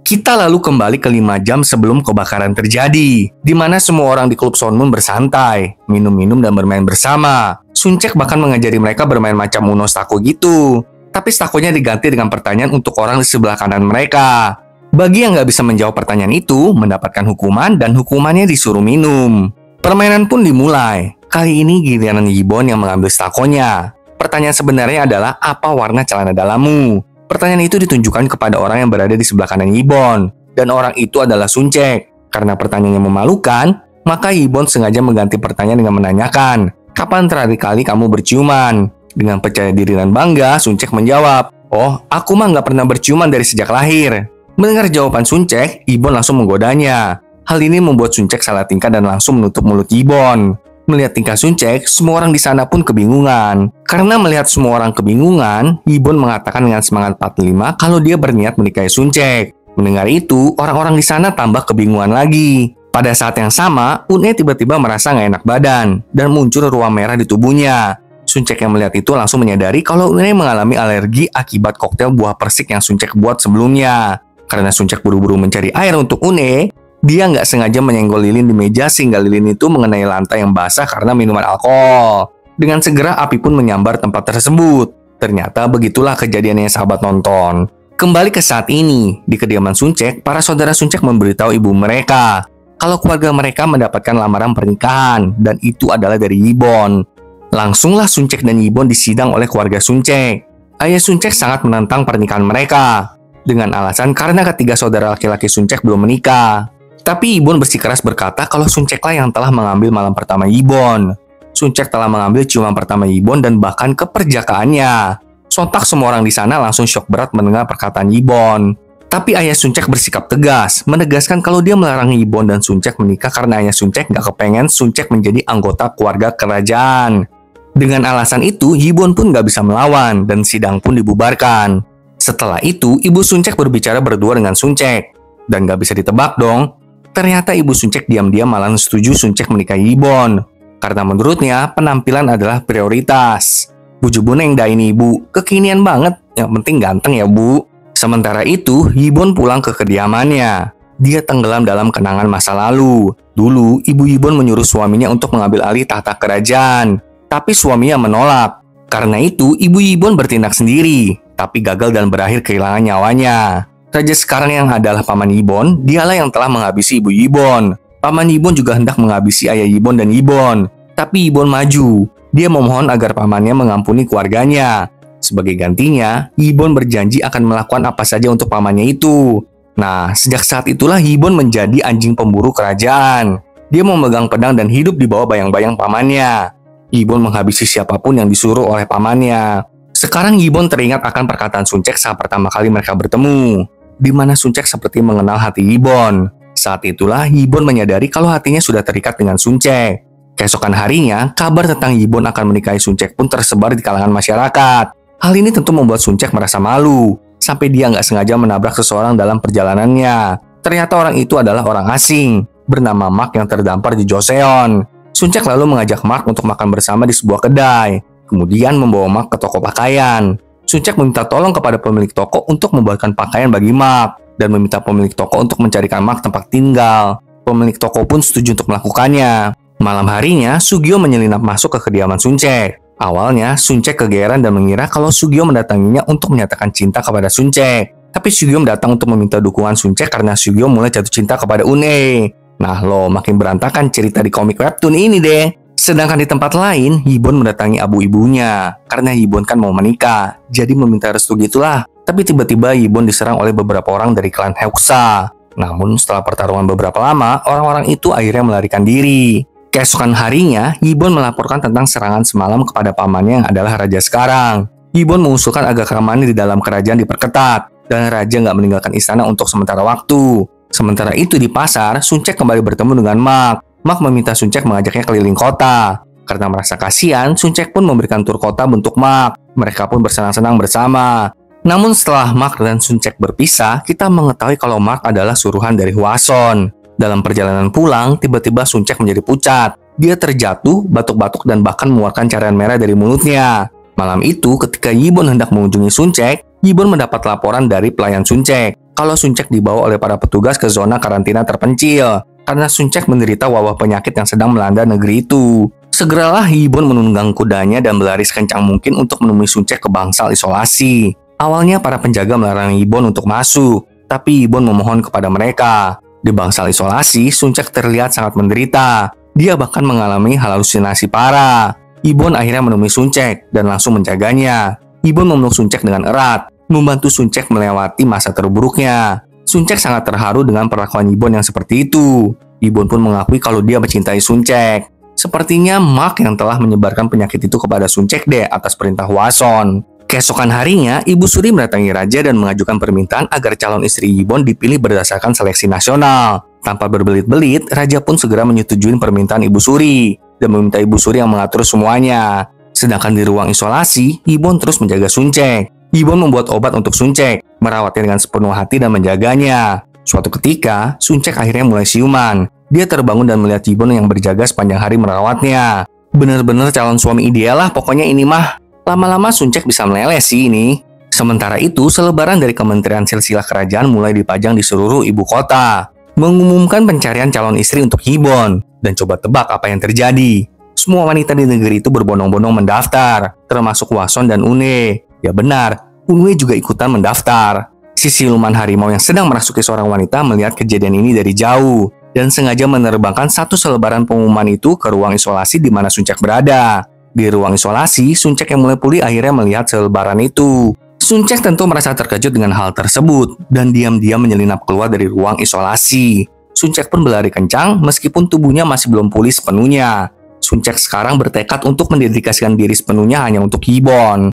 Kita lalu kembali ke 5 jam sebelum kebakaran terjadi, di mana semua orang di klub Sonmun bersantai, minum-minum dan bermain bersama. Suncek bahkan mengajari mereka bermain macam Uno Stako gitu. Tapi stakonya diganti dengan pertanyaan untuk orang di sebelah kanan mereka. Bagi yang nggak bisa menjawab pertanyaan itu, mendapatkan hukuman dan hukumannya disuruh minum. Permainan pun dimulai. Kali ini giliran Yibon yang mengambil stakonya. Pertanyaan sebenarnya adalah apa warna celana dalammu? Pertanyaan itu ditunjukkan kepada orang yang berada di sebelah kanan Yibon. Dan orang itu adalah Suncek. Karena pertanyaannya memalukan, maka Yibon sengaja mengganti pertanyaan dengan menanyakan, kapan terakhir kali kamu berciuman? Dengan percaya diri dan bangga, Suncek menjawab, oh, aku mah nggak pernah berciuman dari sejak lahir. Mendengar jawaban Suncek, Yibon langsung menggodanya. Hal ini membuat Suncek salah tingkah dan langsung menutup mulut Yibon. Melihat tingkah Suncek, semua orang di sana pun kebingungan. Karena melihat semua orang kebingungan, Yibon mengatakan dengan semangat 45 kalau dia berniat menikahi Suncek. Mendengar itu, orang-orang di sana tambah kebingungan lagi. Pada saat yang sama, Une tiba-tiba merasa nggak enak badan dan muncul ruam merah di tubuhnya. Suncek yang melihat itu langsung menyadari kalau Une mengalami alergi akibat koktail buah persik yang Suncek buat sebelumnya. Karena Suncek buru-buru mencari air untuk Une, dia nggak sengaja menyenggol lilin di meja sehingga lilin itu mengenai lantai yang basah karena minuman alkohol. Dengan segera api pun menyambar tempat tersebut. Ternyata begitulah kejadiannya sahabat nonton. Kembali ke saat ini, di kediaman Suncek, para saudara Suncek memberitahu ibu mereka kalau keluarga mereka mendapatkan lamaran pernikahan dan itu adalah dari Yibon. Langsunglah Suncek dan Yibon disidang oleh keluarga Suncek. Ayah Suncek sangat menentang pernikahan mereka dengan alasan karena ketiga saudara laki-laki Suncek belum menikah. Tapi Yibon bersikeras berkata kalau Sunceklah yang telah mengambil malam pertama Yibon. Suncek telah mengambil ciuman pertama Yibon dan bahkan keperjakaannya. Sontak semua orang di sana langsung syok berat mendengar perkataan Yibon. Tapi ayah Suncek bersikap tegas, menegaskan kalau dia melarang Yibon dan Suncek menikah karena ayah Suncek nggak kepengen Suncek menjadi anggota keluarga kerajaan. Dengan alasan itu, Yibon pun nggak bisa melawan dan sidang pun dibubarkan. Setelah itu, Ibu Suncek berbicara berdua dengan Suncek. Dan gak bisa ditebak dong, ternyata Ibu Suncek diam-diam malah setuju Suncek menikahi Yibon. Karena menurutnya, penampilan adalah prioritas. Buju buneng dah ini Ibu, kekinian banget, yang penting ganteng ya Bu. Sementara itu, Yibon pulang ke kediamannya. Dia tenggelam dalam kenangan masa lalu. Dulu, Ibu Yibon menyuruh suaminya untuk mengambil alih tahta kerajaan. Tapi suaminya menolak. Karena itu, Ibu Yibon bertindak sendiri. Tapi gagal dan berakhir kehilangan nyawanya. Raja sekarang yang adalah Paman Yibon, dialah yang telah menghabisi Ibu Yibon. Paman Yibon juga hendak menghabisi ayah Yibon dan Yibon. Tapi Yibon maju. Dia memohon agar pamannya mengampuni keluarganya. Sebagai gantinya, Yibon berjanji akan melakukan apa saja untuk pamannya itu. Nah, sejak saat itulah Yibon menjadi anjing pemburu kerajaan. Dia memegang pedang dan hidup di bawah bayang-bayang pamannya. Yibon menghabisi siapapun yang disuruh oleh pamannya. Sekarang Yibon teringat akan perkataan Suncek saat pertama kali mereka bertemu, di mana Suncek seperti mengenal hati Yibon. Saat itulah Yibon menyadari kalau hatinya sudah terikat dengan Suncek. Keesokan harinya, kabar tentang Yibon akan menikahi Suncek pun tersebar di kalangan masyarakat. Hal ini tentu membuat Suncek merasa malu, sampai dia nggak sengaja menabrak seseorang dalam perjalanannya. Ternyata orang itu adalah orang asing, bernama Mark yang terdampar di Joseon. Suncek lalu mengajak Mark untuk makan bersama di sebuah kedai. Kemudian membawa Mark ke toko pakaian. Suncek meminta tolong kepada pemilik toko untuk membuatkan pakaian bagi Mark dan meminta pemilik toko untuk mencarikan Mark tempat tinggal. Pemilik toko pun setuju untuk melakukannya. Malam harinya, Sugyo menyelinap masuk ke kediaman Suncek. Awalnya, Suncek kegeeran dan mengira kalau Sugyo mendatanginya untuk menyatakan cinta kepada Suncek. Tapi Sugyo datang untuk meminta dukungan Suncek karena Sugyo mulai jatuh cinta kepada Une. Nah loh, makin berantakan cerita di komik webtoon ini deh. Sedangkan di tempat lain, Yibon mendatangi abu ibunya. Karena Yibon kan mau menikah, jadi meminta restu gitulah. Tapi tiba-tiba Yibon diserang oleh beberapa orang dari klan Heusa. Namun setelah pertarungan beberapa lama, orang-orang itu akhirnya melarikan diri. Keesokan harinya, Yibon melaporkan tentang serangan semalam kepada pamannya yang adalah raja sekarang. Yibon mengusulkan agar keamanan di dalam kerajaan diperketat, dan raja nggak meninggalkan istana untuk sementara waktu. Sementara itu di pasar, Suncek kembali bertemu dengan Mark. Mark meminta Suncek mengajaknya keliling kota. Karena merasa kasihan, Suncek pun memberikan tur kota bentuk Mark. Mereka pun bersenang-senang bersama. Namun setelah Mark dan Suncek berpisah, kita mengetahui kalau Mark adalah suruhan dari Hwason. Dalam perjalanan pulang, tiba-tiba Suncek menjadi pucat. Dia terjatuh, batuk-batuk, dan bahkan mengeluarkan cairan merah dari mulutnya. Malam itu, ketika Yibon hendak mengunjungi Suncek, Yibon mendapat laporan dari pelayan Suncek kalau Suncek dibawa oleh para petugas ke zona karantina terpencil karena Suncek menderita wabah penyakit yang sedang melanda negeri itu. Segeralah Yibon menunggang kudanya dan berlari sekencang mungkin untuk menemui Suncek ke bangsal isolasi. Awalnya para penjaga melarang Yibon untuk masuk, tapi Yibon memohon kepada mereka. Di bangsal isolasi, Suncek terlihat sangat menderita. Dia bahkan mengalami halusinasi parah. Yibon akhirnya menemui Suncek dan langsung menjaganya. Yibon memeluk Suncek dengan erat, membantu Suncek melewati masa terburuknya. Suncek sangat terharu dengan perlakuan Yibon yang seperti itu. Yibon pun mengakui kalau dia mencintai Suncek. Sepertinya Mark yang telah menyebarkan penyakit itu kepada Suncek deh atas perintah Hwason. Keesokan harinya, Ibu Suri mendatangi Raja dan mengajukan permintaan agar calon istri Yibon dipilih berdasarkan seleksi nasional. Tanpa berbelit-belit, Raja pun segera menyetujui permintaan Ibu Suri dan meminta Ibu Suri yang mengatur semuanya. Sedangkan di ruang isolasi, Yibon terus menjaga Suncek. Yibon membuat obat untuk Suncek, merawatnya dengan sepenuh hati dan menjaganya. Suatu ketika, Suncek akhirnya mulai siuman. Dia terbangun dan melihat Yibon yang berjaga sepanjang hari merawatnya. Bener-bener calon suami ideal lah pokoknya ini mah. Lama-lama Suncek bisa meleleh sih ini. Sementara itu, selebaran dari Kementerian Silsilah Kerajaan mulai dipajang di seluruh ibu kota, mengumumkan pencarian calon istri untuk Yibon. Dan coba tebak apa yang terjadi. Semua wanita di negeri itu berbondong-bondong mendaftar, termasuk Hwason dan Une. Ya benar, Une juga ikutan mendaftar. Si siluman harimau yang sedang merasuki seorang wanita melihat kejadian ini dari jauh dan sengaja menerbangkan satu selebaran pengumuman itu ke ruang isolasi di mana Suncek berada. Di ruang isolasi, Suncek yang mulai pulih akhirnya melihat selebaran itu. Suncek tentu merasa terkejut dengan hal tersebut dan diam-diam menyelinap keluar dari ruang isolasi. Suncek pun berlari kencang meskipun tubuhnya masih belum pulih sepenuhnya. Suncek sekarang bertekad untuk mendedikasikan diri sepenuhnya hanya untuk Yibon.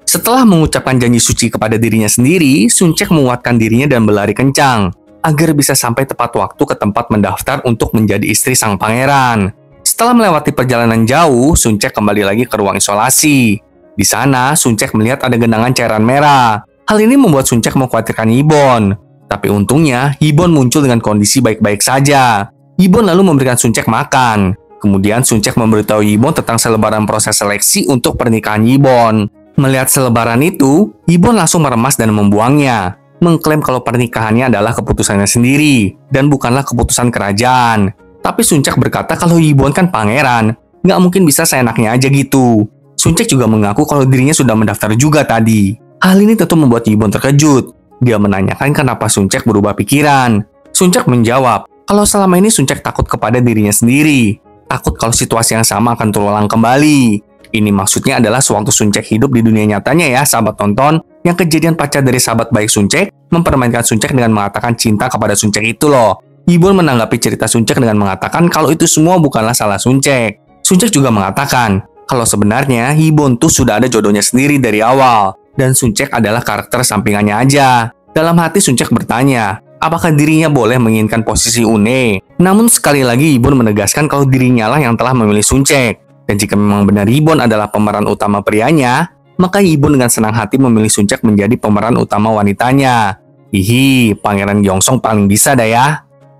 Setelah mengucapkan janji suci kepada dirinya sendiri, Suncek menguatkan dirinya dan berlari kencang agar bisa sampai tepat waktu ke tempat mendaftar untuk menjadi istri sang pangeran. Setelah melewati perjalanan jauh, Suncek kembali lagi ke ruang isolasi. Di sana, Suncek melihat ada genangan cairan merah. Hal ini membuat Suncek mengkhawatirkan Yibon. Tapi untungnya, Yibon muncul dengan kondisi baik-baik saja. Yibon lalu memberikan Suncek makan. Kemudian Suncek memberitahu Yibon tentang selebaran proses seleksi untuk pernikahan Yibon. Melihat selebaran itu, Yibon langsung meremas dan membuangnya, mengklaim kalau pernikahannya adalah keputusannya sendiri dan bukanlah keputusan kerajaan. Tapi Suncek berkata kalau Yibon kan pangeran, nggak mungkin bisa seenaknya aja gitu. Suncek juga mengaku kalau dirinya sudah mendaftar juga tadi. Hal ini tentu membuat Yibon terkejut. Dia menanyakan kenapa Suncek berubah pikiran. Suncek menjawab kalau selama ini Suncek takut kepada dirinya sendiri. Takut kalau situasi yang sama akan terulang kembali. Ini maksudnya adalah sewaktu Suncek hidup di dunia nyatanya ya, sahabat tonton, yang kejadian pacar dari sahabat baik Suncek mempermainkan Suncek dengan mengatakan cinta kepada Suncek itu loh. Yibon menanggapi cerita Suncek dengan mengatakan kalau itu semua bukanlah salah Suncek. Suncek juga mengatakan kalau sebenarnya Yibon tuh sudah ada jodohnya sendiri dari awal, dan Suncek adalah karakter sampingannya aja. Dalam hati Suncek bertanya, apakah dirinya boleh menginginkan posisi Une? Namun sekali lagi Yibon menegaskan kalau dirinya lah yang telah memilih Suncek. Dan jika memang benar Yibon adalah pemeran utama prianya, maka Yibon dengan senang hati memilih Suncek menjadi pemeran utama wanitanya. Hihi, Pangeran Gyeongsong paling bisa dah ya.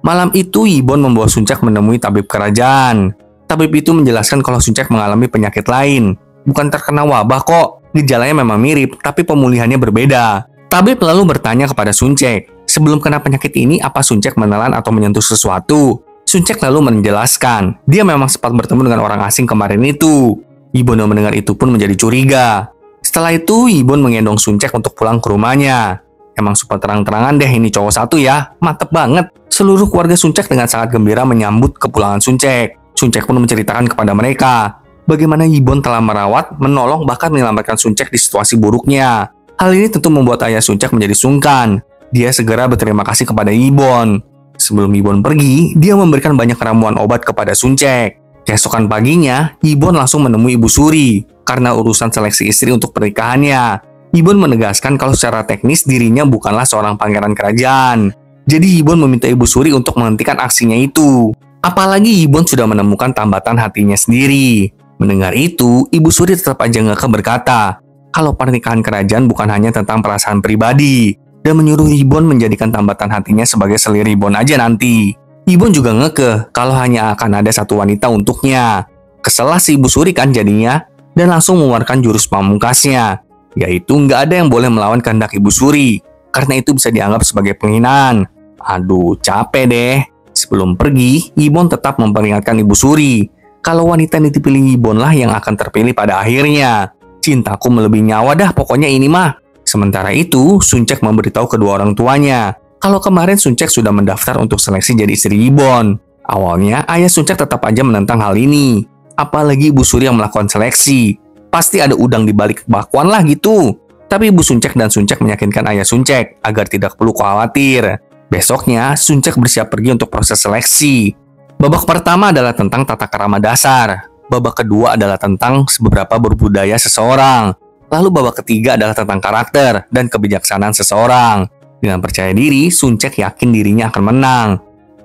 Malam itu Yibon membawa Suncek menemui tabib kerajaan. Tabib itu menjelaskan kalau Suncek mengalami penyakit lain. Bukan terkena wabah kok, gejalanya memang mirip, tapi pemulihannya berbeda. Tabib lalu bertanya kepada Suncek, sebelum kena penyakit ini apa Suncek menelan atau menyentuh sesuatu? Suncek lalu menjelaskan, dia memang sempat bertemu dengan orang asing kemarin itu. Yibon yang mendengar itu pun menjadi curiga. Setelah itu, Yibon menggendong Suncek untuk pulang ke rumahnya. Emang super terang-terangan deh ini cowok satu ya, mantep banget. Seluruh keluarga Suncek dengan sangat gembira menyambut kepulangan Suncek. Suncek pun menceritakan kepada mereka bagaimana Yibon telah merawat, menolong, bahkan menyelamatkan Suncek di situasi buruknya. Hal ini tentu membuat ayah Suncek menjadi sungkan. Dia segera berterima kasih kepada Yibon. Sebelum Yibon pergi, dia memberikan banyak ramuan obat kepada Suncek. Keesokan paginya, Yibon langsung menemui Ibu Suri karena urusan seleksi istri untuk pernikahannya. Yibon menegaskan kalau secara teknis dirinya bukanlah seorang pangeran kerajaan. Jadi Yibon meminta Ibu Suri untuk menghentikan aksinya itu. Apalagi Yibon sudah menemukan tambatan hatinya sendiri. Mendengar itu, Ibu Suri tetap aja ngekeh berkata, kalau pernikahan kerajaan bukan hanya tentang perasaan pribadi, dan menyuruh Yibon menjadikan tambatan hatinya sebagai selir Yibon aja nanti. Yibon juga ngekeh kalau hanya akan ada satu wanita untuknya. Keselah si Ibu Suri kan jadinya, dan langsung mengeluarkan jurus pamungkasnya, yaitu nggak ada yang boleh melawan kehendak Ibu Suri, karena itu bisa dianggap sebagai penghinaan. Aduh, capek deh. Sebelum pergi, Yibon tetap memperingatkan Ibu Suri, kalau wanita yang dipilih Yibon lah yang akan terpilih pada akhirnya. Cintaku melebihi nyawa dah pokoknya ini mah. Sementara itu, Suncek memberitahu kedua orang tuanya, kalau kemarin Suncek sudah mendaftar untuk seleksi jadi istri Yibon. Awalnya, ayah Suncek tetap aja menentang hal ini. Apalagi Ibu Suri yang melakukan seleksi. Pasti ada udang di balik bakwan lah gitu. Tapi Ibu Suncek dan Suncek meyakinkan ayah Suncek agar tidak perlu khawatir. Besoknya, Suncek bersiap pergi untuk proses seleksi. Babak pertama adalah tentang tata krama dasar. Babak kedua adalah tentang beberapa berbudaya seseorang. Lalu babak ketiga adalah tentang karakter dan kebijaksanaan seseorang. Dengan percaya diri, Suncek yakin dirinya akan menang.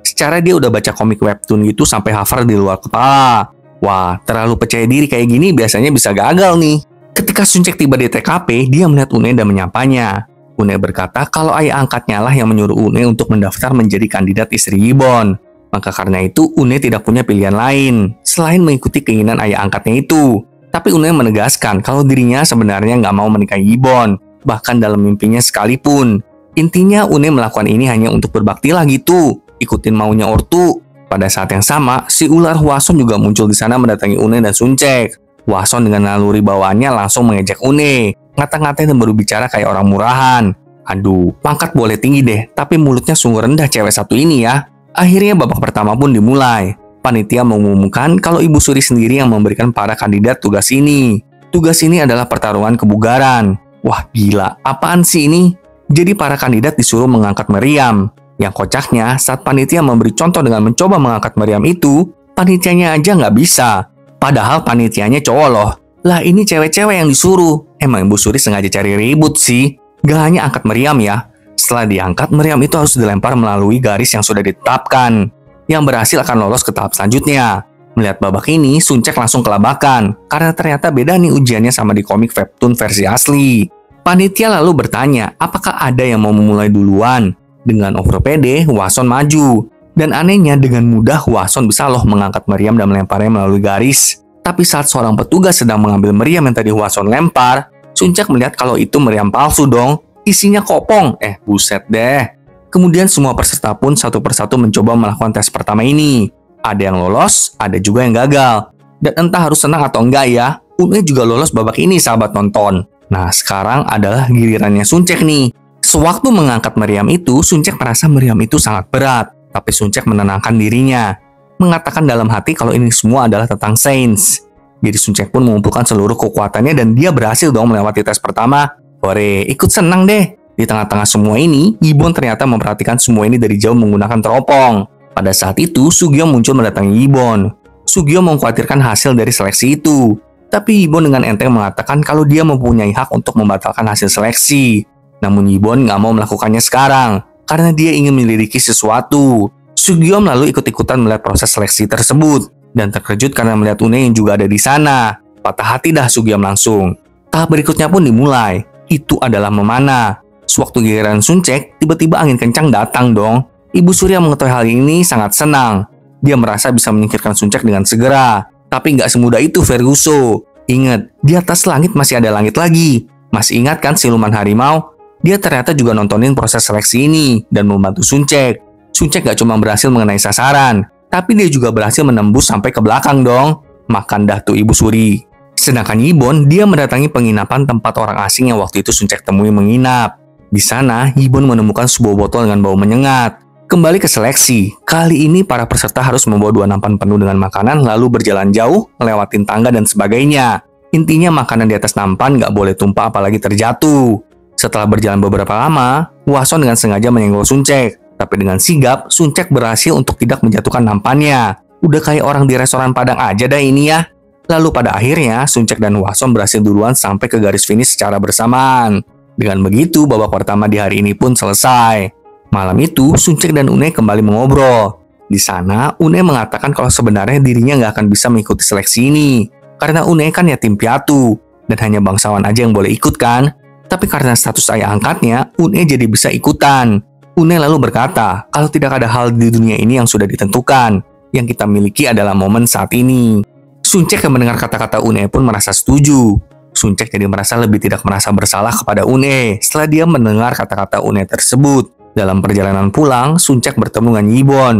Secara dia udah baca komik webtoon gitu sampai hafal di luar kepala. Wah, terlalu percaya diri kayak gini biasanya bisa gagal nih. Ketika Suncek tiba di TKP, dia melihat Une dan menyapanya. Une berkata kalau ayah angkatnya lah yang menyuruh Une untuk mendaftar menjadi kandidat istri Yibon. Maka karena itu Une tidak punya pilihan lain selain mengikuti keinginan ayah angkatnya itu. Tapi Une menegaskan kalau dirinya sebenarnya nggak mau menikahi Yibon, bahkan dalam mimpinya sekalipun. Intinya Une melakukan ini hanya untuk berbakti lah gitu, ikutin maunya ortu. Pada saat yang sama, si ular Hwason juga muncul di sana mendatangi Une dan Suncek. Hwason dengan naluri bawaannya langsung mengejek Une, ngata-ngatain dan berbicara kayak orang murahan. Aduh, pangkat boleh tinggi deh, tapi mulutnya sungguh rendah cewek satu ini ya. Akhirnya babak pertama pun dimulai. Panitia mengumumkan kalau Ibu Suri sendiri yang memberikan para kandidat tugas ini. Tugas ini adalah pertarungan kebugaran. Wah gila, apaan sih ini? Jadi para kandidat disuruh mengangkat meriam. Yang kocaknya, saat panitia memberi contoh dengan mencoba mengangkat meriam itu, panitianya aja nggak bisa. Padahal panitianya cowok loh. Lah ini cewek-cewek yang disuruh. Emang Ibu Suri sengaja cari ribut sih. Gak hanya angkat meriam ya. Setelah diangkat, meriam itu harus dilempar melalui garis yang sudah ditetapkan. Yang berhasil akan lolos ke tahap selanjutnya. Melihat babak ini, Suncek langsung kelabakan. Karena ternyata beda nih ujiannya sama di komik webtoon versi asli. Panitia lalu bertanya, apakah ada yang mau memulai duluan? Dengan over pede, Hwason maju. Dan anehnya dengan mudah Hwason bisa loh mengangkat meriam dan melemparnya melalui garis. Tapi saat seorang petugas sedang mengambil meriam yang tadi Hwason lempar, Suncek melihat kalau itu meriam palsu dong. Isinya kopong. Buset deh. Kemudian semua peserta pun satu persatu mencoba melakukan tes pertama ini. Ada yang lolos, ada juga yang gagal. Dan entah harus senang atau enggak ya, Une juga lolos babak ini sahabat nonton. Nah sekarang adalah gilirannya Suncek nih. Sewaktu mengangkat meriam itu, Suncek merasa meriam itu sangat berat. Tapi Suncek menenangkan dirinya, mengatakan dalam hati kalau ini semua adalah tentang sains. Jadi Suncek pun mengumpulkan seluruh kekuatannya dan dia berhasil dong melewati tes pertama. Hore, ikut senang deh. Di tengah-tengah semua ini, Yibon ternyata memperhatikan semua ini dari jauh menggunakan teropong. Pada saat itu, Sugyo muncul mendatangi Yibon. Sugyo mengkhawatirkan hasil dari seleksi itu. Tapi Yibon dengan enteng mengatakan kalau dia mempunyai hak untuk membatalkan hasil seleksi. Namun Yibon nggak mau melakukannya sekarang, karena dia ingin menyelidiki sesuatu. Sugyo lalu ikut-ikutan melihat proses seleksi tersebut, dan terkejut karena melihat Une yang juga ada di sana. Patah hati dah Sugyo langsung. Tahap berikutnya pun dimulai. Itu adalah memanah. Sewaktu giliran Suncek, tiba-tiba angin kencang datang dong. Ibu Suri yang mengetahui hal ini sangat senang. Dia merasa bisa menyingkirkan Suncek dengan segera. Tapi nggak semudah itu Ferguso. Ingat, di atas langit masih ada langit lagi. Masih ingat kan siluman harimau? Dia ternyata juga nontonin proses seleksi ini dan membantu Suncek. Suncek gak cuma berhasil mengenai sasaran, tapi dia juga berhasil menembus sampai ke belakang dong. Makan dah tuh Ibu Suri. Sedangkan Yibon, dia mendatangi penginapan tempat orang asing yang waktu itu Suncek temui menginap. Di sana, Yibon menemukan sebuah botol dengan bau menyengat. Kembali ke seleksi, kali ini para peserta harus membawa 2 nampan penuh dengan makanan lalu berjalan jauh, lewatin tangga dan sebagainya. Intinya makanan di atas nampan gak boleh tumpah apalagi terjatuh. Setelah berjalan beberapa lama, Hwason dengan sengaja menyenggol Suncek. Tapi dengan sigap, Suncek berhasil untuk tidak menjatuhkan nampannya. Udah kayak orang di restoran Padang aja dah ini ya. Lalu pada akhirnya, Suncek dan Hwason berhasil duluan sampai ke garis finish secara bersamaan. Dengan begitu, babak pertama di hari ini pun selesai. Malam itu, Suncek dan Une kembali mengobrol. Di sana, Une mengatakan kalau sebenarnya dirinya nggak akan bisa mengikuti seleksi ini. Karena Une kan yatim piatu, dan hanya bangsawan aja yang boleh ikut kan? Tapi karena status ayah angkatnya, Une jadi bisa ikutan. Une lalu berkata, kalau tidak ada hal di dunia ini yang sudah ditentukan, yang kita miliki adalah momen saat ini. Suncek yang mendengar kata-kata Une pun merasa setuju. Suncek jadi merasa lebih tidak merasa bersalah kepada Une setelah dia mendengar kata-kata Une tersebut. Dalam perjalanan pulang, Suncek bertemu dengan Yibon.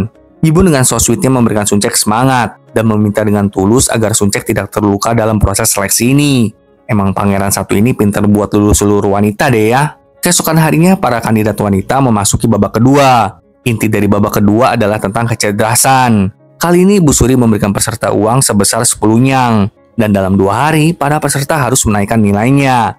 Yibon dengan so sweetnya memberikan Suncek semangat dan meminta dengan tulus agar Suncek tidak terluka dalam proses seleksi ini. Emang pangeran satu ini pintar buat lulus seluruh wanita deh ya. Keesokan harinya, para kandidat wanita memasuki babak kedua. Inti dari babak kedua adalah tentang kecerdasan. Kali ini Bu Suri memberikan peserta uang sebesar 10 nyang. Dan dalam 2 hari, para peserta harus menaikkan nilainya.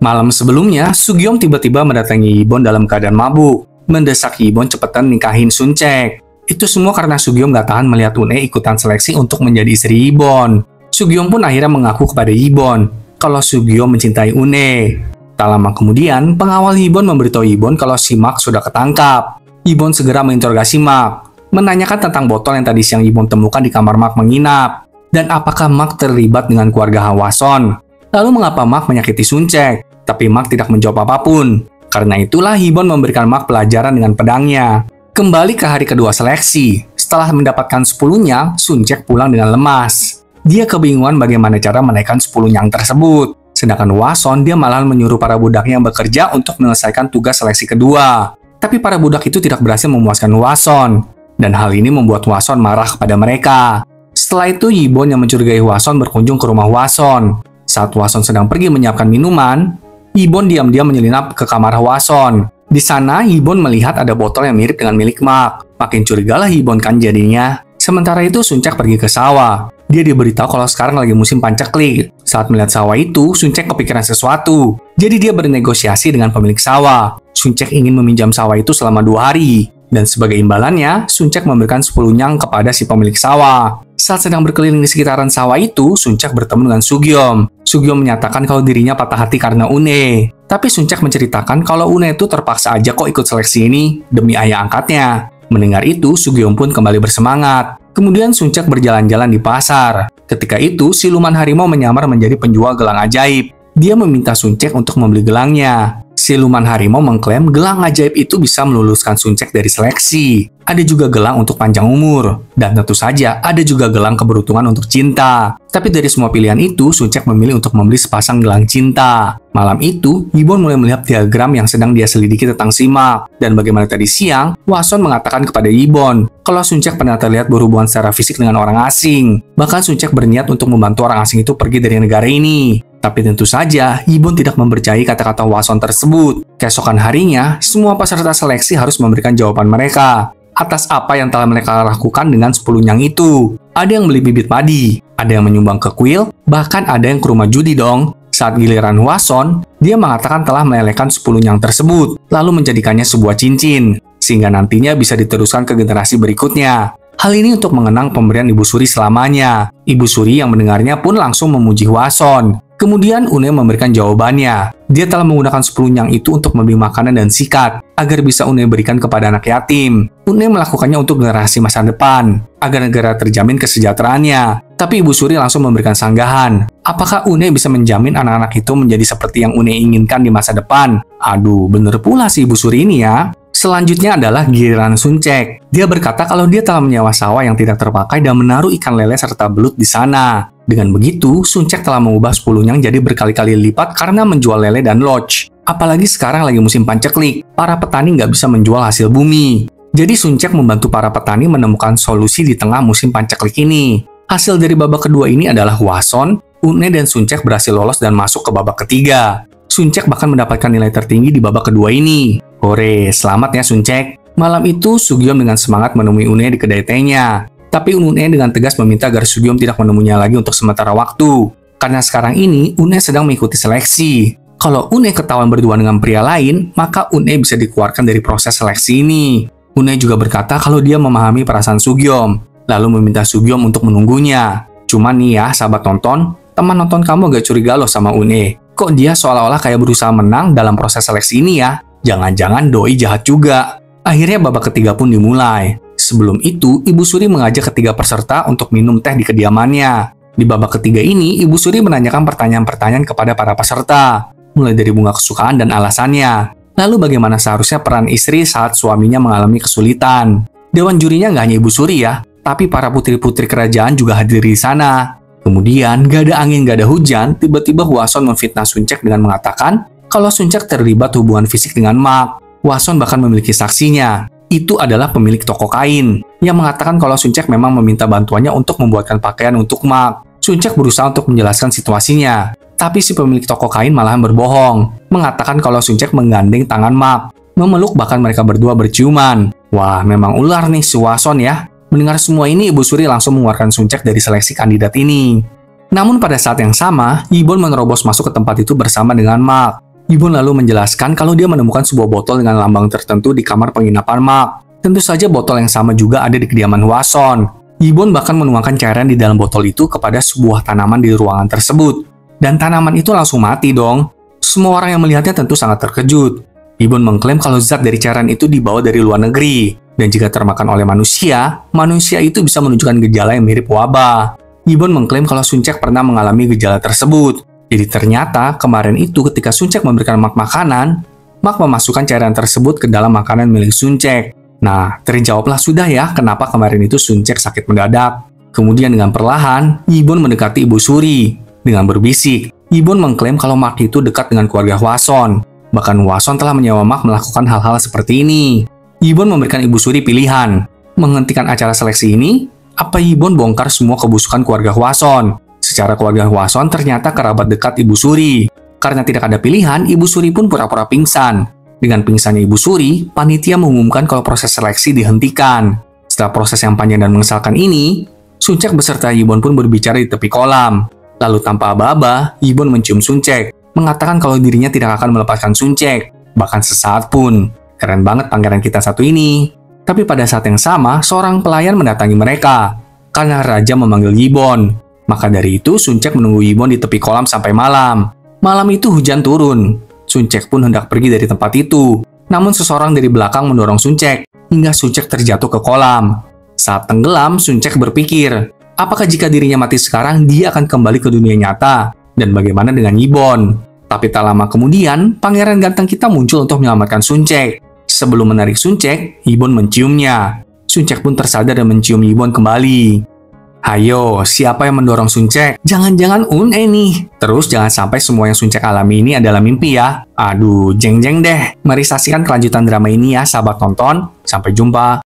Malam sebelumnya, Sugyeom tiba-tiba mendatangi Yibon dalam keadaan mabuk. Mendesak Yibon cepetan nikahin Suncek. Itu semua karena Sugyeom gak tahan melihat Une ikutan seleksi untuk menjadi istri Yibon. Sugyeom pun akhirnya mengaku kepada Yibon kalau Sugyeom mencintai Une. Tak lama kemudian, pengawal Yibon memberitahu Yibon kalau si Mak sudah ketangkap. Yibon segera menginterogasi Mak, menanyakan tentang botol yang tadi siang Yibon temukan di kamar Mak menginap, dan apakah Mak terlibat dengan keluarga Hwason. Lalu mengapa Mak menyakiti Suncek, tapi Mak tidak menjawab apapun. Karena itulah Yibon memberikan Mak pelajaran dengan pedangnya. Kembali ke hari kedua seleksi, setelah mendapatkan 10 nyang, Suncek pulang dengan lemas. Dia kebingungan bagaimana cara menaikkan 10 nyang tersebut. Sedangkan Hwason, dia malah menyuruh para budaknya yang bekerja untuk menyelesaikan tugas seleksi kedua. Tapi para budak itu tidak berhasil memuaskan Hwason. Dan hal ini membuat Hwason marah kepada mereka. Setelah itu, Yibon yang mencurigai Hwason berkunjung ke rumah Hwason. Saat Hwason sedang pergi menyiapkan minuman, Yibon diam-diam menyelinap ke kamar Hwason. Di sana, Yibon melihat ada botol yang mirip dengan milik Mak. Makin curigalah Yibon kan jadinya. Sementara itu, Suncek pergi ke sawah. Dia diberitahu kalau sekarang lagi musim pancaklik. Saat melihat sawah itu, Suncek kepikiran sesuatu. Jadi dia bernegosiasi dengan pemilik sawah. Suncek ingin meminjam sawah itu selama 2 hari. Dan sebagai imbalannya, Suncek memberikan 10 nyang kepada si pemilik sawah. Saat sedang berkeliling di sekitaran sawah itu, Suncek bertemu dengan Sugyeom. Sugyeom menyatakan kalau dirinya patah hati karena Une. Tapi Suncek menceritakan kalau Une itu terpaksa aja kok ikut seleksi ini demi ayah angkatnya. Mendengar itu, Sugyeom pun kembali bersemangat. Kemudian Suncek berjalan-jalan di pasar. Ketika itu, siluman harimau menyamar menjadi penjual gelang ajaib. Dia meminta Suncek untuk membeli gelangnya. Siluman harimau mengklaim gelang ajaib itu bisa meluluskan Suncek dari seleksi. Ada juga gelang untuk panjang umur. Dan tentu saja ada juga gelang keberuntungan untuk cinta. Tapi dari semua pilihan itu, Suncek memilih untuk membeli sepasang gelang cinta. Malam itu, Yibon mulai melihat diagram yang sedang dia selidiki tentang si Mak. Dan bagaimana tadi siang, Hwason mengatakan kepada Yibon kalau Suncek pernah terlihat berhubungan secara fisik dengan orang asing. Bahkan Suncek berniat untuk membantu orang asing itu pergi dari negara ini. Tapi tentu saja, Yibon tidak mempercayai kata-kata Hwason tersebut. Keesokan harinya, semua peserta seleksi harus memberikan jawaban mereka atas apa yang telah mereka lakukan dengan 10 nyang itu. Ada yang beli bibit padi, ada yang menyumbang ke kuil, bahkan ada yang ke rumah judi dong. Saat giliran Hwason, dia mengatakan telah melelehkan 10 nyang tersebut, lalu menjadikannya sebuah cincin, sehingga nantinya bisa diteruskan ke generasi berikutnya. Hal ini untuk mengenang pemberian Ibu Suri selamanya. Ibu Suri yang mendengarnya pun langsung memuji Hwason. Kemudian Une memberikan jawabannya. Dia telah menggunakan 10 nyang itu untuk membeli makanan dan sikat, agar bisa Une berikan kepada anak yatim. Une melakukannya untuk generasi masa depan, agar negara terjamin kesejahteraannya. Tapi Ibu Suri langsung memberikan sanggahan. Apakah Une bisa menjamin anak-anak itu menjadi seperti yang Une inginkan di masa depan? Aduh, bener pula si Ibu Suri ini ya. Selanjutnya adalah giliran Suncek. Dia berkata kalau dia telah menyewa sawah yang tidak terpakai dan menaruh ikan lele serta belut di sana. Dengan begitu, Suncek telah mengubah 10 nyang jadi berkali-kali lipat karena menjual lele dan lodge. Apalagi sekarang lagi musim pancaklik, para petani nggak bisa menjual hasil bumi. Jadi Suncek membantu para petani menemukan solusi di tengah musim pancaklik ini. Hasil dari babak kedua ini adalah Hwason, Une dan Suncek berhasil lolos dan masuk ke babak ketiga. Suncek bahkan mendapatkan nilai tertinggi di babak kedua ini. Hore, selamat ya Suncek. Malam itu, Sugyeom dengan semangat menemui Une di kedai tehnya. Tapi Une dengan tegas meminta agar Sugyeom tidak menemuinya lagi untuk sementara waktu. Karena sekarang ini, Une sedang mengikuti seleksi. Kalau Une ketahuan berdua dengan pria lain, maka Une bisa dikeluarkan dari proses seleksi ini. Une juga berkata kalau dia memahami perasaan Sugyeom, lalu meminta Sugyeom untuk menunggunya. Cuman nih ya, sahabat nonton, teman nonton kamu agak curiga loh sama Une. Kok dia seolah-olah kayak berusaha menang dalam proses seleksi ini ya? Jangan-jangan doi jahat juga. Akhirnya babak ketiga pun dimulai. Sebelum itu, Ibu Suri mengajak ketiga peserta untuk minum teh di kediamannya. Di babak ketiga ini, Ibu Suri menanyakan pertanyaan-pertanyaan kepada para peserta, mulai dari bunga kesukaan dan alasannya. Lalu bagaimana seharusnya peran istri saat suaminya mengalami kesulitan. Dewan jurinya nggak hanya Ibu Suri ya, tapi para putri-putri kerajaan juga hadir di sana. Kemudian, gak ada angin gak ada hujan, tiba-tiba Hwason memfitnah Suncek dengan mengatakan kalau Suncek terlibat hubungan fisik dengan Mak. Hwason bahkan memiliki saksinya. Itu adalah pemilik toko kain, yang mengatakan kalau Suncek memang meminta bantuannya untuk membuatkan pakaian untuk Mak. Suncek berusaha untuk menjelaskan situasinya, tapi si pemilik toko kain malahan berbohong, mengatakan kalau Suncek menggandeng tangan Mak, memeluk bahkan mereka berdua berciuman. Wah, memang ular nih si Hwason ya. Mendengar semua ini, Ibu Suri langsung mengeluarkan Suncek dari seleksi kandidat ini. Namun pada saat yang sama, Yibon menerobos masuk ke tempat itu bersama dengan Mak. Yibon lalu menjelaskan kalau dia menemukan sebuah botol dengan lambang tertentu di kamar penginapan Mak. Tentu saja botol yang sama juga ada di kediaman Hwason. Yibon bahkan menuangkan cairan di dalam botol itu kepada sebuah tanaman di ruangan tersebut. Dan tanaman itu langsung mati dong. Semua orang yang melihatnya tentu sangat terkejut. Yibon mengklaim kalau zat dari cairan itu dibawa dari luar negeri. Dan jika termakan oleh manusia, manusia itu bisa menunjukkan gejala yang mirip wabah. Yibon mengklaim kalau Suncek pernah mengalami gejala tersebut. Jadi ternyata kemarin itu ketika Suncek memberikan Mak makanan, Mak memasukkan cairan tersebut ke dalam makanan milik Suncek. Nah, terjawablah sudah ya kenapa kemarin itu Suncek sakit mendadak. Kemudian dengan perlahan, Yibon mendekati Ibu Suri. Dengan berbisik, Yibon mengklaim kalau Mak itu dekat dengan keluarga Hwason. Bahkan Hwason telah menyewa Mak melakukan hal-hal seperti ini. Yibon memberikan Ibu Suri pilihan, menghentikan acara seleksi ini, apa Yibon bongkar semua kebusukan keluarga Hwason. Secara keluarga Hwason ternyata kerabat dekat Ibu Suri. Karena tidak ada pilihan, Ibu Suri pun pura-pura pingsan. Dengan pingsannya Ibu Suri, panitia mengumumkan kalau proses seleksi dihentikan. Setelah proses yang panjang dan mengesalkan ini, Suncek beserta Yibon pun berbicara di tepi kolam. Lalu tanpa aba-aba, Yibon mencium Suncek, mengatakan kalau dirinya tidak akan melepaskan Suncek, bahkan sesaat pun. Keren banget pangeran kita satu ini. Tapi pada saat yang sama, seorang pelayan mendatangi mereka, karena raja memanggil Yibon. Maka dari itu, Suncek menunggu Yibon di tepi kolam sampai malam. Malam itu hujan turun. Suncek pun hendak pergi dari tempat itu. Namun seseorang dari belakang mendorong Suncek, hingga Suncek terjatuh ke kolam. Saat tenggelam, Suncek berpikir, apakah jika dirinya mati sekarang, dia akan kembali ke dunia nyata? Dan bagaimana dengan Yibon? Tapi tak lama kemudian, pangeran ganteng kita muncul untuk menyelamatkan Suncek. Sebelum menarik Suncek, Yibon menciumnya. Suncek pun tersadar dan mencium Yibon kembali. Hayo, siapa yang mendorong Suncek? Jangan-jangan Une nih. Terus jangan sampai semua yang Suncek alami ini adalah mimpi ya. Aduh, jeng-jeng deh. Mari saksikan kelanjutan drama ini ya, sahabat tonton. Sampai jumpa.